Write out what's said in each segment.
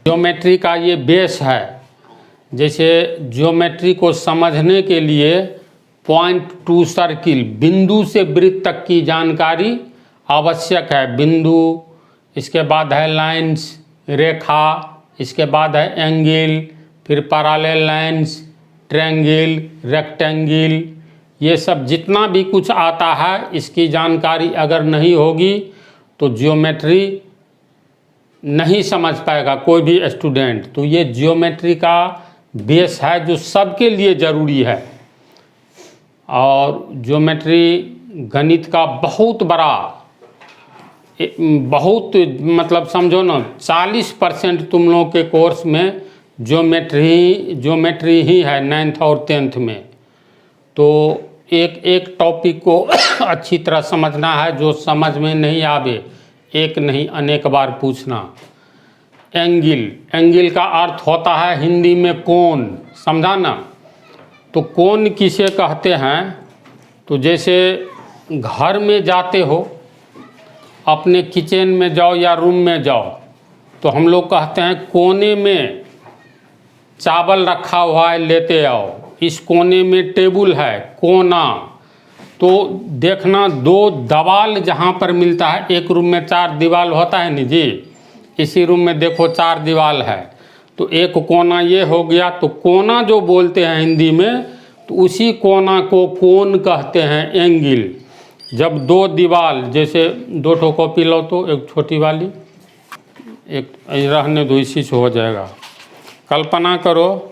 Geometry का ये base है। जैसे ज्योमेट्री को समझने के लिए पॉइंट टू सर्किल, बिंदु से वृत्त तक की जानकारी आवश्यक है। बिंदु, इसके बाद है लाइंस, रेखा, इसके बाद है एंगल, फिर पैरेलल लाइंस, ट्रायंगल, रेक्टेंगल, ये सब जितना भी कुछ आता है इसकी जानकारी अगर नहीं होगी तो ज्योमेट्री नहीं समझ पाएगा कोई भी स्टूडेंट। तो ये ज्योमेट्री का बेस है जो सबके लिए ज़रूरी है। और ज्योमेट्री गणित का बहुत बड़ा, बहुत मतलब समझो ना 40% तुम लोगों के कोर्स में ज्योमेट्री ही है 9th और 10th में। तो एक टॉपिक को अच्छी तरह समझना है, जो समझ में नहीं आवे एक नहीं अनेक बार पूछना। एंगल का अर्थ होता है हिंदी में कोण, समझा ना। तो कोण किसे कहते हैं? तो जैसे घर में जाते हो, अपने किचन में जाओ या रूम में जाओ, तो हम लोग कहते हैं कोने में चावल रखा हुआ है, लेते आओ। इस कोने में टेबल है, कोना। तो देखना दो दीवाल जहाँ पर मिलता है, एक रूम में 4 दीवाल होता है नहीं जी, इसी रूम में देखो 4 दीवाल है, तो एक कोना ये हो गया। तो कोना जो बोलते हैं हिंदी में, तो उसी कोना को कोण कहते हैं, एंगल। जब दो दीवाल, जैसे 2 ठो कॉपी लो तो एक छोटी वाली, एक रहने दो, इसी से हो जाएगा। कल्पना करो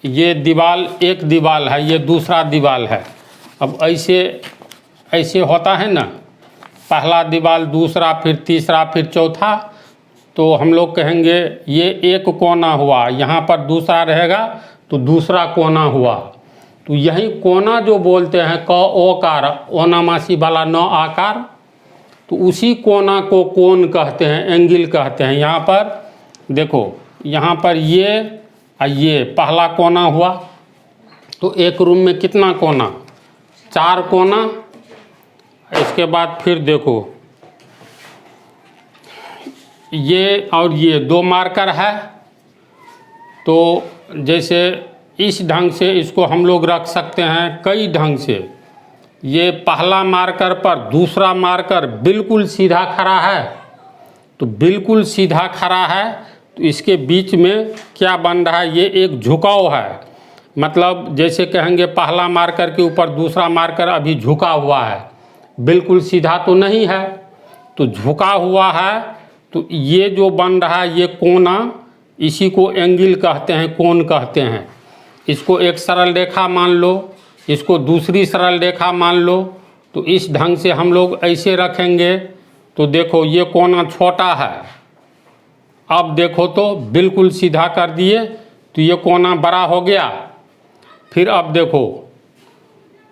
ये दीवाल, एक दीवाल है, ये दूसरा दीवाल है। अब ऐसे होता है ना, पहला दीवाल, दूसरा, फिर तीसरा, फिर चौथा। तो हम लोग कहेंगे ये एक कोना हुआ, यहाँ पर दूसरा रहेगा तो दूसरा कोना हुआ। तो यही कोना जो बोलते हैं क ओकार, ओनामासी वाला 9 आकार, तो उसी कोना को कोण कहते हैं, एंगल कहते हैं। यहाँ पर देखो, यहाँ पर ये पहला कोना हुआ। तो एक रूम में कितना कोना? 4 कोना। इसके बाद फिर देखो ये और ये 2 मार्कर है। तो जैसे इस ढंग से इसको हम लोग रख सकते हैं कई ढंग से। ये पहला मार्कर पर दूसरा मार्कर बिल्कुल सीधा खड़ा है, तो बिल्कुल सीधा खड़ा है, तो इसके बीच में क्या बन रहा है? ये एक झुकाव है। मतलब जैसे कहेंगे पहला मार्कर के ऊपर दूसरा मार्कर अभी झुका हुआ है, बिल्कुल सीधा तो नहीं है, तो झुका हुआ है। तो ये जो बन रहा है ये कोना, इसी को एंगल कहते हैं, कोण कहते हैं। इसको एक सरल रेखा मान लो, इसको दूसरी सरल रेखा मान लो। तो इस ढंग से हम लोग ऐसे रखेंगे। तो देखो ये कोना छोटा है, अब देखो तो बिल्कुल सीधा कर दिए तो ये कोना बड़ा हो गया। फिर अब देखो,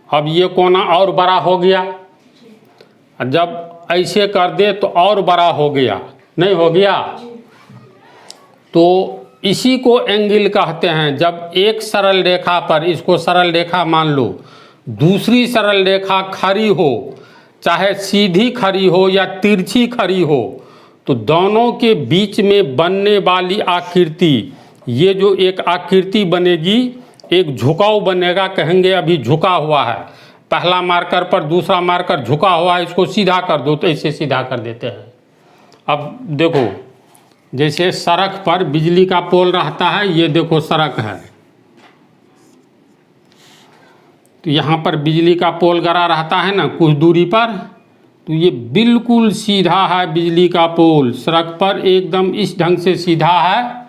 अब ये कोना और बड़ा हो गया। जब ऐसे कर दे तो और बड़ा हो गया, नहीं हो गया? तो इसी को एंगल कहते हैं। जब एक सरल रेखा पर, इसको सरल रेखा मान लो, दूसरी सरल रेखा खड़ी हो, चाहे सीधी खड़ी हो या तिरछी खड़ी हो, तो दोनों के बीच में बनने वाली आकृति, ये जो एक आकृति बनेगी, एक झुकाव बनेगा। कहेंगे अभी झुका हुआ है, पहला मार्कर पर दूसरा मार्कर झुका हुआ है, इसको सीधा कर दो, तो ऐसे सीधा कर देते हैं। अब देखो, जैसे सड़क पर बिजली का पोल रहता है, ये देखो सड़क है, तो यहाँ पर बिजली का पोल गड़ा रहता है ना कुछ दूरी पर, तो ये बिल्कुल सीधा है बिजली का पोल, सड़क पर एकदम इस ढंग से सीधा है।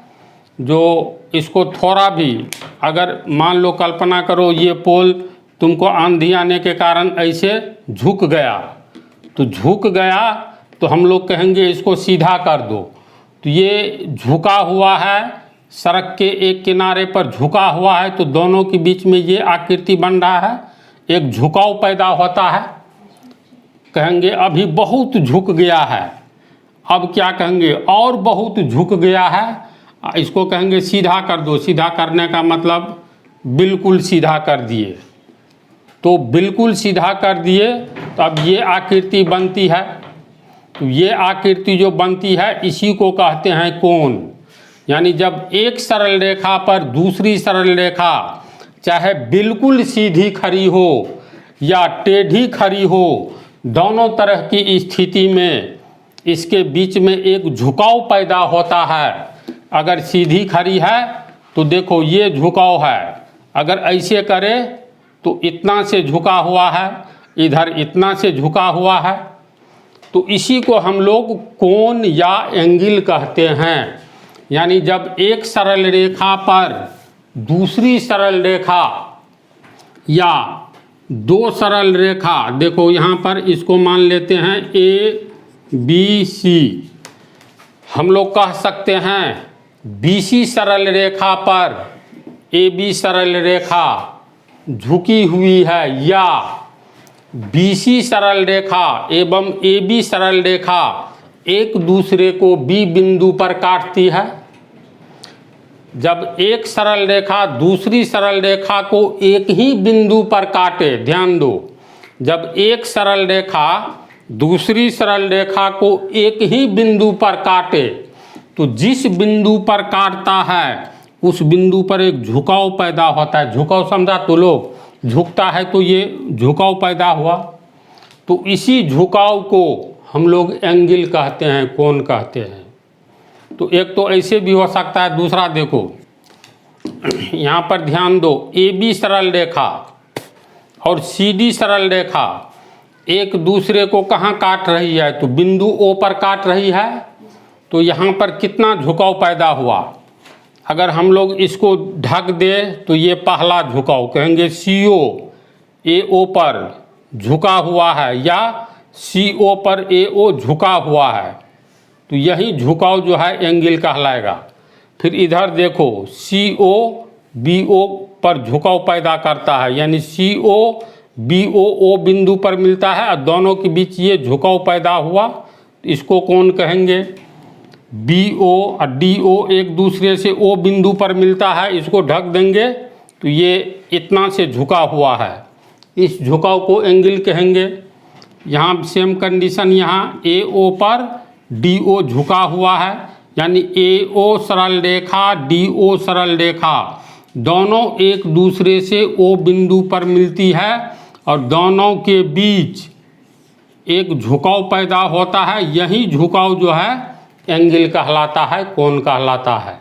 जो इसको थोड़ा भी अगर मान लो, कल्पना करो ये पोल तुमको आंधी आने के कारण ऐसे झुक गया, तो झुक गया तो हम लोग कहेंगे इसको सीधा कर दो। तो ये झुका हुआ है, सड़क के एक किनारे पर झुका हुआ है, तो दोनों के बीच में ये आकृति बन रहा है, एक झुकाव पैदा होता है। कहेंगे अभी बहुत झुक गया है, अब क्या कहेंगे और बहुत झुक गया है, इसको कहेंगे सीधा कर दो। सीधा करने का मतलब बिल्कुल सीधा कर दिए, तो बिल्कुल सीधा कर दिए तो अब ये आकृति बनती है। तो ये आकृति जो बनती है इसी को कहते हैं कोण। यानी जब एक सरल रेखा पर दूसरी सरल रेखा चाहे बिल्कुल सीधी खड़ी हो या टेढ़ी खड़ी हो, दोनों तरह की स्थिति में इसके बीच में एक झुकाव पैदा होता है। अगर सीधी खड़ी है तो देखो ये झुकाव है, अगर ऐसे करे तो इतना से झुका हुआ है, इधर इतना से झुका हुआ है। तो इसी को हम लोग कोण या एंगल कहते हैं। यानी जब एक सरल रेखा पर दूसरी सरल रेखा या दो सरल रेखा, देखो यहाँ पर इसको मान लेते हैं ए बी सी, हम लोग कह सकते हैं बीसी सरल रेखा पर ए बी सरल रेखा झुकी हुई है, या बीसी सरल रेखा एवं ए बी सरल रेखा एक दूसरे को बी बिंदु पर काटती है। जब एक सरल रेखा दूसरी सरल रेखा को एक ही बिंदु पर काटे, ध्यान दो, जब एक सरल रेखा दूसरी सरल रेखा को एक ही बिंदु पर काटे तो जिस बिंदु पर काटता है उस बिंदु पर एक झुकाव पैदा होता है। झुकाव समझा तो लोग, झुकता है तो ये झुकाव पैदा हुआ। तो इसी झुकाव को हम लोग एंगल कहते हैं, कोण कहते हैं। तो एक तो ऐसे भी हो सकता है, दूसरा देखो यहाँ पर ध्यान दो, ए बी सरल रेखा और सी डी सरल रेखा एक दूसरे को कहाँ काट रही है, तो बिंदु ओ पर काट रही है। तो यहाँ पर कितना झुकाव पैदा हुआ। अगर हम लोग इसको ढक दे तो ये पहला झुकाव कहेंगे सी ओ, ए ओ पर झुका हुआ है, या सी ओ पर ए ओ झुका हुआ है, तो यही झुकाव जो है एंगल कहलाएगा। फिर इधर देखो सी ओ बी ओ पर झुकाव पैदा करता है, यानी सी ओ बी ओ बिंदु पर मिलता है और दोनों के बीच ये झुकाव पैदा हुआ, इसको कोण कहेंगे। बी ओ और डी ओ एक दूसरे से ओ बिंदु पर मिलता है, इसको ढक देंगे तो ये इतना से झुका हुआ है, इस झुकाव को एंगल कहेंगे। यहाँ सेम कंडीशन, यहाँ ए ओ पर डी ओ झुका हुआ है, यानी ए ओ सरल रेखा डी ओ सरल रेखा दोनों एक दूसरे से ओ बिंदु पर मिलती है और दोनों के बीच एक झुकाव पैदा होता है। यही झुकाव जो है एंगल कहलाता है, कोण कहलाता है।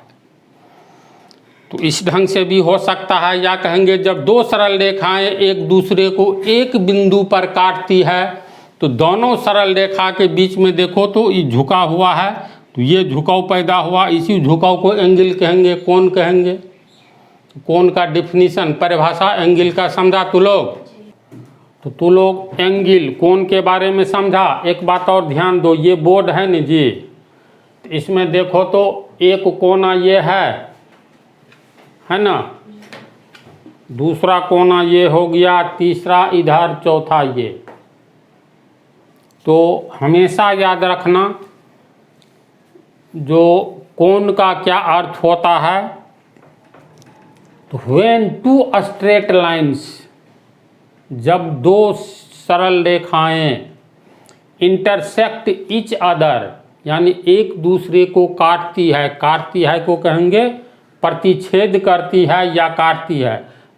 तो इस ढंग से भी हो सकता है, या कहेंगे जब दो सरल रेखाएं एक दूसरे को एक बिंदु पर काटती है तो दोनों सरल रेखा के बीच में देखो तो ये झुका हुआ है, तो ये झुकाव पैदा हुआ, इसी झुकाव को एंगल कहेंगे, कोण कहेंगे। कोण का डिफिनीशन, परिभाषा एंगल का समझा तू लोग। तो तू लोग एंगल कोण के बारे में समझा। एक बात और ध्यान दो, ये बोर्ड है न जी, इसमें देखो तो एक कोना ये है ना, दूसरा कोना ये हो गया, तीसरा इधर, चौथा ये। तो हमेशा याद रखना जो कोण का क्या अर्थ होता है। तो व्हेन टू स्ट्रेट लाइन्स, जब दो सरल रेखाएं इंटरसेक्ट ईच अदर, यानी एक दूसरे को काटती है को कहेंगे प्रतिच्छेद करती है या काटती है।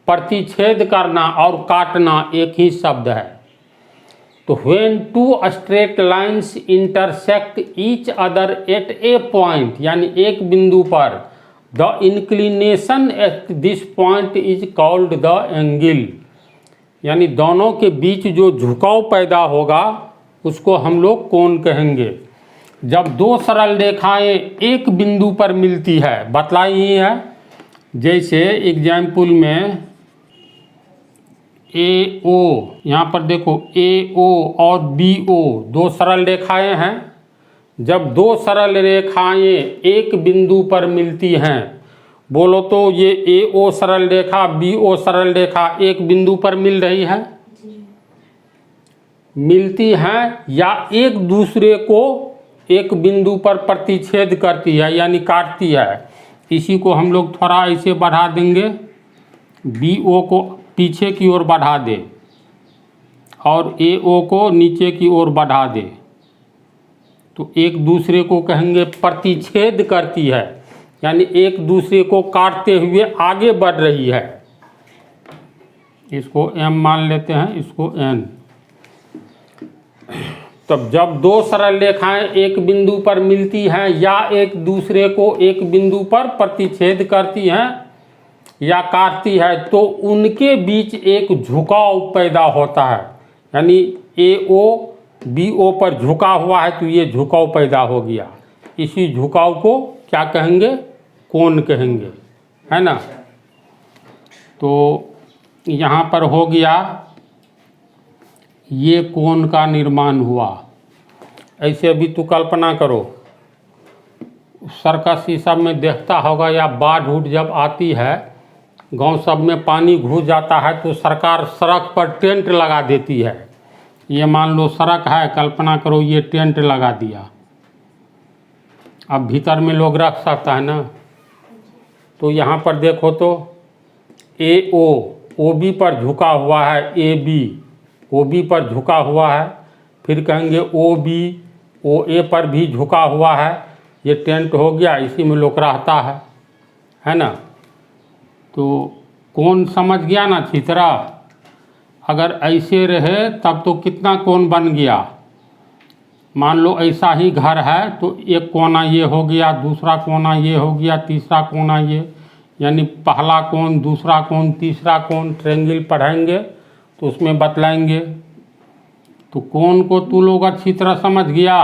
प्रतिच्छेद करना और काटना एक ही शब्द है। तो when two straight lines intersect each other at a point, यानी एक बिंदु पर, the inclination at this point is called the angle, यानी दोनों के बीच जो झुकाव पैदा होगा उसको हम लोग कोण कहेंगे। जब दो सरल रेखाएं एक बिंदु पर मिलती है, बतलाई ही है, जैसे एग्जाम्पल में ए ओ, यहाँ पर देखो ए ओ और बी ओ दो सरल रेखाएं हैं। जब दो सरल रेखाएं एक बिंदु पर मिलती हैं, बोलो तो ये ए ओ सरल रेखा बी ओ सरल रेखा एक बिंदु पर मिल रही है, मिलती हैं या एक दूसरे को एक बिंदु पर प्रतिच्छेद करती है यानी काटती है। इसी को हम लोग थोड़ा ऐसे बढ़ा देंगे, बी ओ को पीछे की ओर बढ़ा दे और ए ओ को नीचे की ओर बढ़ा दे, तो एक दूसरे को कहेंगे प्रतिच्छेद करती है। यानी एक दूसरे को काटते हुए आगे बढ़ रही है। इसको m मान लेते हैं, इसको n। तब जब दो सरल रेखाएं एक बिंदु पर मिलती हैं या एक दूसरे को एक बिंदु पर प्रतिच्छेद करती हैं या काटती है, तो उनके बीच एक झुकाव पैदा होता है। यानी AO BO पर झुका हुआ है तो ये झुकाव पैदा हो गया। इसी झुकाव को क्या कहेंगे? कोण कहेंगे, है ना। तो यहाँ पर हो गया, ये कोण का निर्माण हुआ। ऐसे अभी तू कल्पना करो, सर्कस ये सब में देखता होगा, या बाढ़ उठ जब आती है, गांव सब में पानी घुस जाता है, तो सरकार सड़क पर टेंट लगा देती है। ये मान लो सड़क है, कल्पना करो ये टेंट लगा दिया। अब भीतर में लोग रख सकता है ना। तो यहाँ पर देखो तो AO OB पर झुका हुआ है, AB OB पर झुका हुआ है, फिर कहेंगे OB OA पर भी झुका हुआ है। ये टेंट हो गया, इसी में लोग रहता है ना। तो कोण समझ गया ना अच्छी तरह। अगर ऐसे रहे तब तो कितना कोण बन गया। मान लो ऐसा ही घर है तो एक कोना ये हो गया, दूसरा कोना ये हो गया, तीसरा कोना ये, यानी पहला कोण, दूसरा कोण, तीसरा कोण। ट्रायंगल पढ़ाएंगे तो उसमें बतलाएंगे। तो कोण को तू लोग अच्छी तरह समझ गया।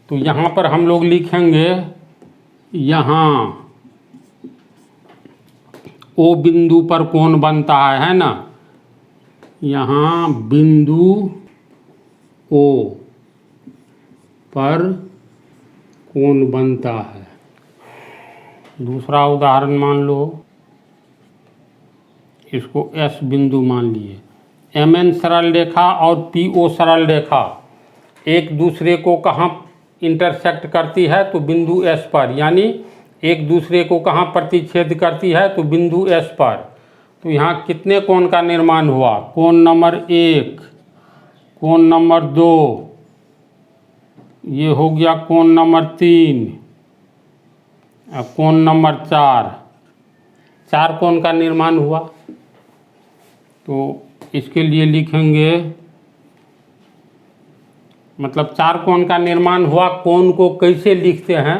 तो यहाँ पर हम लोग लिखेंगे, यहाँ O बिंदु पर कोण बनता है ना। यहाँ बिंदु O पर कोण बनता है। दूसरा उदाहरण मान लो, इसको S बिंदु मान लिए। MN सरल रेखा और PO सरल रेखा एक दूसरे को कहाँ इंटरसेक्ट करती है? तो बिंदु S पर। यानी एक दूसरे को कहाँ प्रतिच्छेद करती है? तो बिंदु S पर। तो यहाँ कितने कोण का निर्माण हुआ? कोण नंबर 1, कोण नंबर 2, ये हो गया कोण नंबर 3, अब कोण नंबर 4। 4 कोण का निर्माण हुआ। तो इसके लिए लिखेंगे, मतलब 4 कोण का निर्माण हुआ। कोण को कैसे लिखते हैं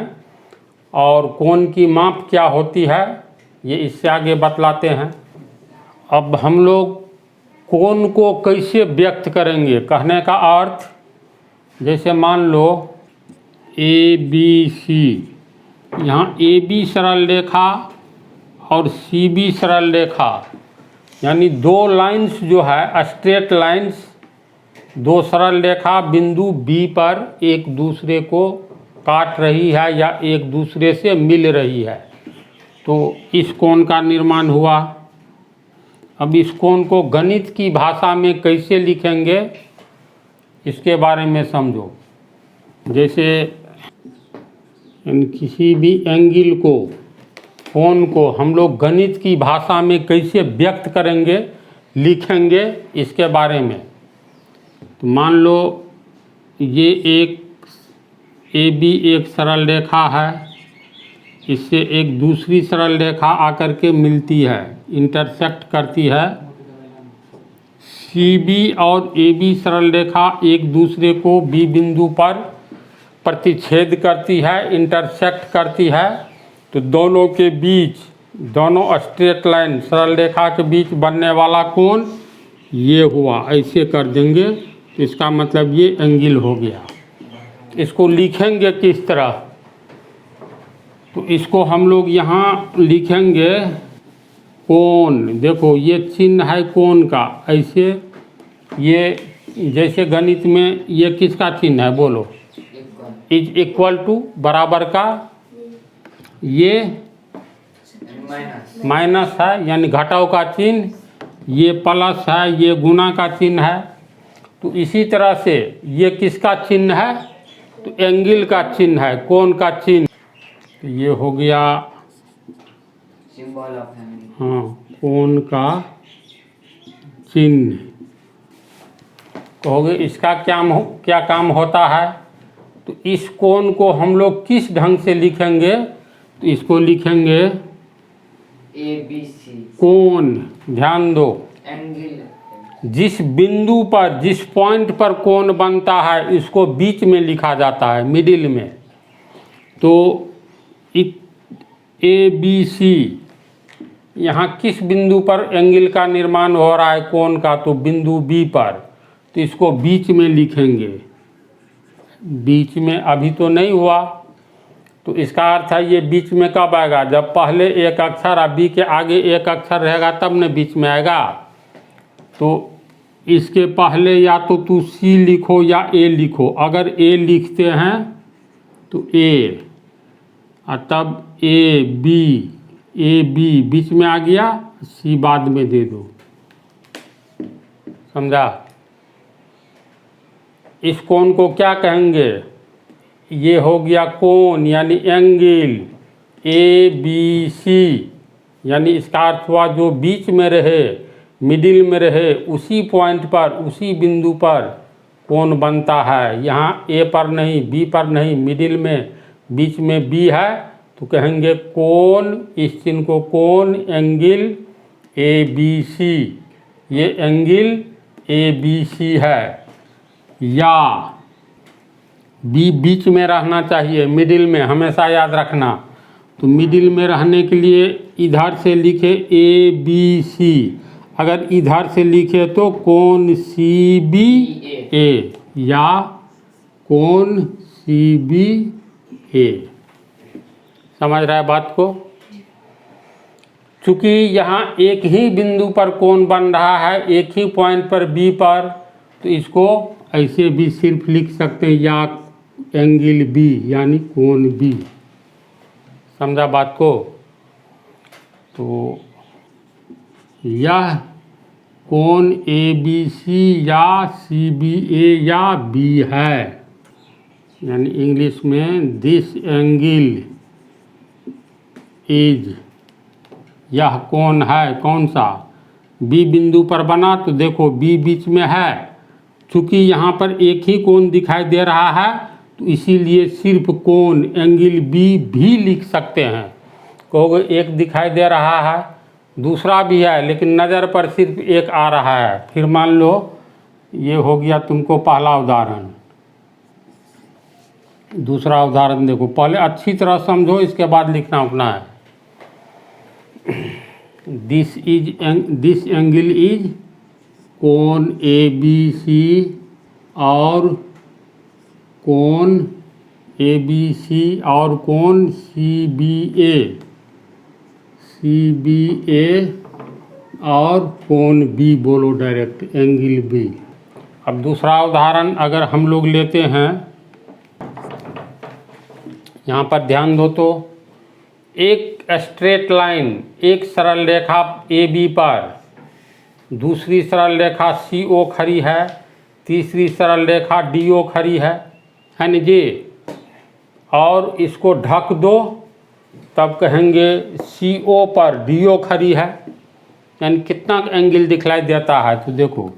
और कोण की माप क्या होती है, ये इससे आगे बतलाते हैं। अब हम लोग कोण को कैसे व्यक्त करेंगे, कहने का अर्थ, जैसे मान लो ABC, यहाँ AB सरल रेखा और CB सरल रेखा, यानी दो लाइंस जो है स्ट्रेट लाइंस, दो सरल रेखा बिंदु B पर एक दूसरे को काट रही है या एक दूसरे से मिल रही है। तो इस कोण का निर्माण हुआ। अब इस कोण को गणित की भाषा में कैसे लिखेंगे, इसके बारे में समझो। जैसे किसी भी एंगल को, कोण को हम लोग गणित की भाषा में कैसे व्यक्त करेंगे, लिखेंगे, इसके बारे में। तो मान लो ये एक AB एक सरल रेखा है, इससे एक दूसरी सरल रेखा आकर के मिलती है, इंटरसेक्ट करती है। CB और AB सरल रेखा एक दूसरे को B बिंदु पर प्रतिच्छेद करती है, इंटरसेक्ट करती है। तो दोनों के बीच, दोनों स्ट्रेट लाइन सरल रेखा के बीच बनने वाला कोण ये हुआ। ऐसे कर देंगे, इसका मतलब ये एंगल हो गया। इसको लिखेंगे किस तरह? तो इसको हम लोग यहाँ लिखेंगे कोण। देखो ये चिन्ह है कोण का, ऐसे ये जैसे गणित में ये किसका चिन्ह है बोलो? इज इक्वल टू, बराबर का, ये माइनस है यानी घटाव का चिन्ह, ये प्लस है, ये गुना का चिन्ह है। तो इसी तरह से ये किसका चिन्ह है? तो एंगल का चिन्ह है, कोण का चिन्ह। तो ये हो गया सिंबल ऑफ एंगल। हाँ, कोण का चिन्ह। कहोगे इसका क्या काम होता है? तो इस कोण को हम लोग किस ढंग से लिखेंगे? तो इसको लिखेंगे ABC। कोण। ध्यान दो, एंगल। जिस बिंदु पर, जिस पॉइंट पर कोण बनता है इसको बीच में लिखा जाता है, मिडिल में। तो ABC यहाँ किस बिंदु पर एंगल का निर्माण हो रहा है, कोण का? तो बिंदु B पर। तो इसको बीच में लिखेंगे। बीच में अभी तो नहीं हुआ, तो इसका अर्थ है ये बीच में कब आएगा? जब पहले एक अक्षर और बी के आगे एक अक्षर रहेगा तब न बीच में आएगा। तो इसके पहले या तो तू सी लिखो या ए लिखो। अगर ए लिखते हैं तो ए, और तब ए बी बीच में आ गया, सी बाद में दे दो। समझा? इस कोण को क्या कहेंगे? ये हो गया कोण यानी एंगल ABC, यानी इसका अर्थ हुआ जो बीच में रहे, मिडिल में रहे, उसी पॉइंट पर, उसी बिंदु पर कोण बनता है। यहाँ ए पर नहीं, बी पर नहीं, मिडिल में, बीच में बी है, तो कहेंगे कोण, इस चिन्ह को कोण एंगल ABC। ये एंगल ABC है। या बी बीच में रहना चाहिए, मिडिल में, हमेशा याद रखना। तो मिडिल में रहने के लिए इधर से लिखे ABC, अगर इधर से लिखे तो कोण CBA या कोण CBA। समझ रहा है बात को? चूँकि यहाँ एक ही बिंदु पर कोण बन रहा है, एक ही पॉइंट पर B पर, तो इसको ऐसे भी सिर्फ लिख सकते हैं, या एंगल B यानी कोण B। समझा बात को? तो यह कोण ABC या CBA या B है, यानी इंग्लिश में दिस एंगल इज, यह कोण है। कौन सा? B बिंदु पर बना, तो देखो B बीच में है। चूँकि यहाँ पर एक ही कोण दिखाई दे रहा है, तो इसीलिए सिर्फ कोण एंगल B भी लिख सकते हैं। कहोगे एक दिखाई दे रहा है, दूसरा भी है, लेकिन नज़र पर सिर्फ एक आ रहा है। फिर मान लो ये हो गया तुमको पहला उदाहरण। दूसरा उदाहरण देखो, पहले अच्छी तरह समझो, इसके बाद लिखना अपना है। दिस एंगल इज कोण ABC और कोण ABC और कोण CBA और कोण B। बोलो डायरेक्ट, एंगल B। अब दूसरा उदाहरण अगर हम लोग लेते हैं, यहाँ पर ध्यान दो तो, एक स्ट्रेट लाइन, एक सरल रेखा AB पर, दूसरी सरल रेखा CO खड़ी है, तीसरी सरल रेखा DO खड़ी है न जी? और इसको ढक दो, तब कहेंगे CO पर DO खड़ी है, यानी कितना एंगल दिखलाई देता है? तो देखो,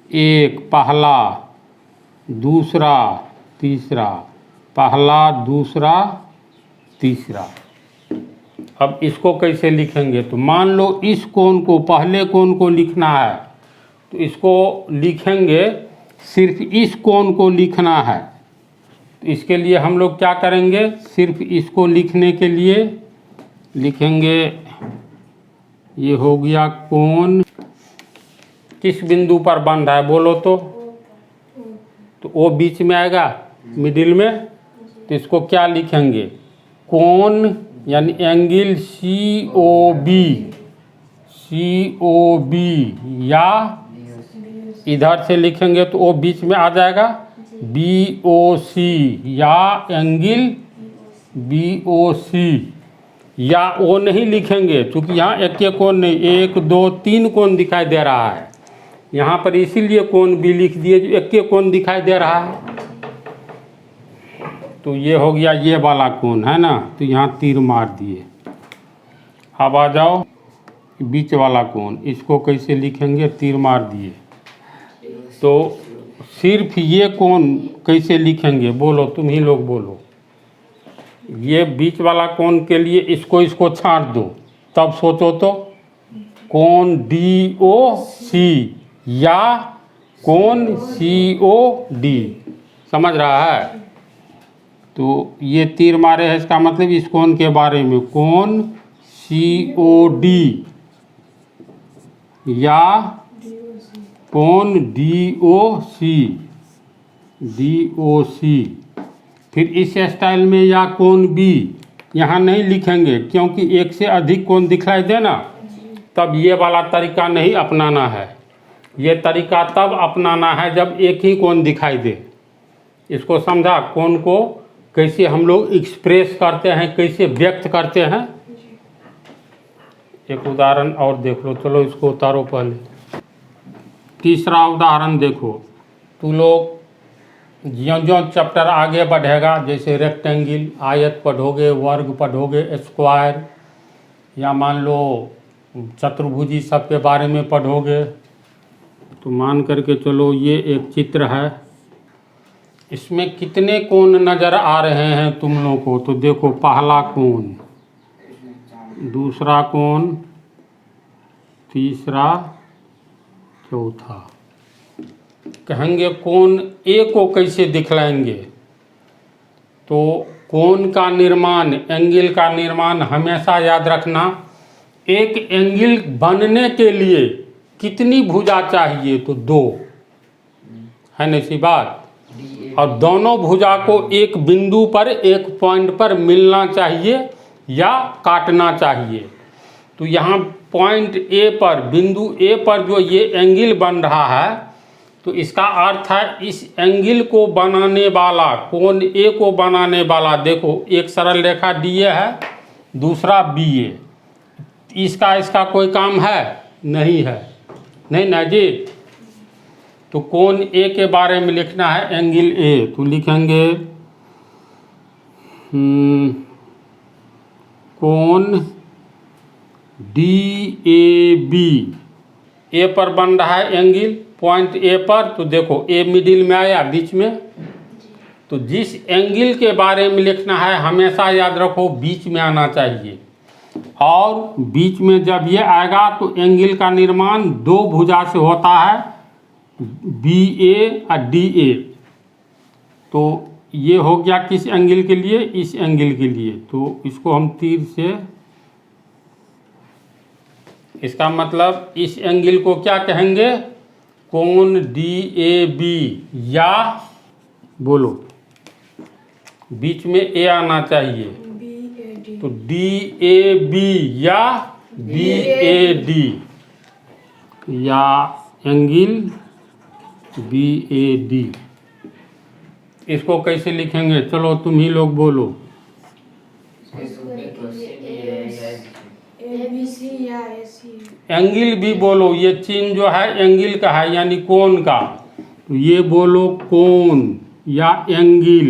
एक, पहला, दूसरा, तीसरा, पहला, दूसरा, तीसरा। अब इसको कैसे लिखेंगे? तो मान लो इस कोण को, पहले कोण को लिखना है, तो इसको लिखेंगे, सिर्फ इस कोण को लिखना है। तो इसके लिए हम लोग क्या करेंगे? सिर्फ इसको लिखने के लिए लिखेंगे, ये हो गया कोण किस बिंदु पर बन रहा है बोलो तो? तो वो बीच में आएगा, मिडिल में। तो इसको क्या लिखेंगे? कोण यानी एंगल COB या इधर से लिखेंगे तो वो बीच में आ जाएगा BOC या एंगल BOC। या वो नहीं लिखेंगे, क्योंकि यहाँ एक कोण नहीं, 1 2 3 कोण दिखाई दे रहा है यहाँ पर, इसीलिए कोण B लिख दिए जो एक कोण दिखाई दे रहा है। तो ये हो गया ये वाला कोण है ना, तो यहाँ तीर मार दिए। अब आ जाओ बीच वाला कोण, इसको कैसे लिखेंगे? तीर मार दिए। तो सिर्फ ये कोण कैसे लिखेंगे बोलो, तुम ही लोग बोलो। ये बीच वाला कोण के लिए इसको छांट दो, तब सोचो तो कोण DOC या कोण COD, समझ रहा है? तो ये तीर मारे हैं, इसका मतलब इस कोण के बारे में, कोण COD या कोण DOC। फिर इस स्टाइल में या कोण B यहाँ नहीं लिखेंगे, क्योंकि एक से अधिक कोण दिखलाई देना, तब ये वाला तरीका नहीं अपनाना है। ये तरीका तब अपनाना है जब एक ही कोण दिखाई दे। इसको समझा? कोण को कैसे हम लोग एक्सप्रेस करते हैं, कैसे व्यक्त करते हैं। एक उदाहरण और देख लो, चलो इसको उतारो पहले। तीसरा उदाहरण देखो, तू लोग ज्यों ज्यों चैप्टर आगे बढ़ेगा, जैसे रेक्टेंगल, आयत पढ़ोगे, वर्ग पढ़ोगे, स्क्वायर, या मान लो चतुर्भुजी सब के बारे में पढ़ोगे, तो मान करके चलो ये एक चित्र है, इसमें कितने कोण नज़र आ रहे हैं तुम लोगों को? तो देखो, पहला कोण, दूसरा कोण, तीसरा, चौथा। कहेंगे कोण ए को कैसे दिखलाएंगे? तो कोण का निर्माण, एंगल का निर्माण हमेशा याद रखना, एक एंगल बनने के लिए कितनी भुजा चाहिए? तो 2, है ना सी बात? और दोनों भुजा को एक बिंदु पर, एक पॉइंट पर मिलना चाहिए या काटना चाहिए। तो यहाँ पॉइंट ए पर, बिंदु ए पर जो ये एंगल बन रहा है, तो इसका अर्थ है इस एंगल को बनाने वाला, कोण ए को बनाने वाला, देखो एक सरल रेखा DA है, दूसरा BA, इसका कोई काम है? नहीं है, नहीं ना जी। तो कोण ए के बारे में लिखना है, एंगल ए, तो लिखेंगे कोण DAB। ए पर बन रहा है एंगल, पॉइंट ए पर, तो देखो ए मिडिल में आया, बीच में। तो जिस एंगल के बारे में लिखना है हमेशा याद रखो बीच में आना चाहिए, और बीच में जब ये आएगा तो एंगल का निर्माण 2 भुजा से होता है, BA और DA। तो ये हो गया किस एंगल के लिए? इस एंगल के लिए। तो इसको हम तीर से, इसका मतलब इस एंगल को क्या कहेंगे? कोण DAB, या बोलो बीच में ए आना चाहिए, तो DAB या BAD, या एंगल BAD। इसको कैसे लिखेंगे? चलो तुम ही लोग बोलो। ABC या AC। एंगल भी बोलो, ये चिन्ह जो है एंगल का है, यानी कोण का। तो ये बोलो कोण या एंगल।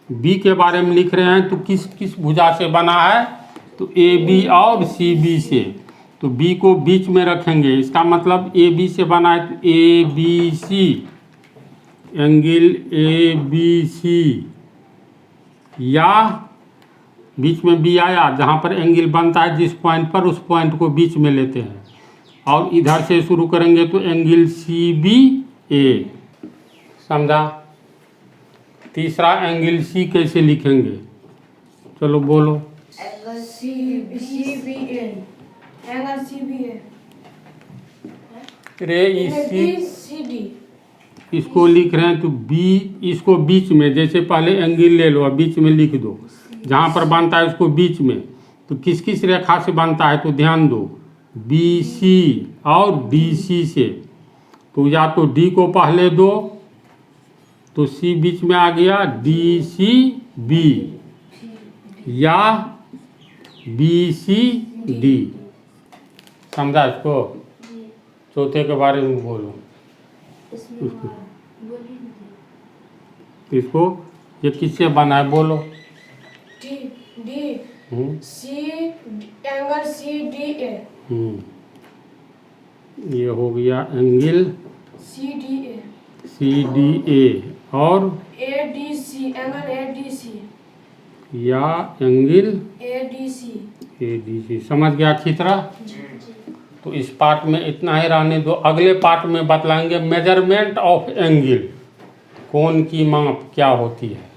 बी के बारे में लिख रहे हैं, तो किस किस भुजा से बना है? तो AB और CB से। तो B को बीच में रखेंगे, इसका मतलब AB से बना है, तो ABC, एंगल ABC, या बीच में B आया, जहाँ पर एंगल बनता है जिस पॉइंट पर, उस पॉइंट को बीच में लेते हैं, और इधर से शुरू करेंगे तो एंगल CBA। समझा? तीसरा एंगल C कैसे लिखेंगे? चलो बोलो। Angle CBA, angle CBA। रे इसी CD। इसको लिख रहे हैं, तो B, इसको बीच में, जैसे पहले एंगल ले लो और बीच में लिख दो, जहाँ पर बनता है उसको बीच में। तो किस किस रेखा से बनता है? तो ध्यान दो, BC और DC से। तो या तो D को पहले दो, तो C बीच में आ गया, DCB, या BCD। समझा इसको? चौथे के बारे में बोलो। इसको ये किससे बना है? बोलो। C, angle CDA। ये हो गया एंगल CDA। CDA, और ADC, एंगल ADC। या एंगल ADC। ADC। समझ गया अच्छी तरह। जी। तो इस पार्ट में इतना ही रहने दो, अगले पार्ट में बतलाएंगे मेजरमेंट ऑफ एंगल, कोण की माप क्या होती है।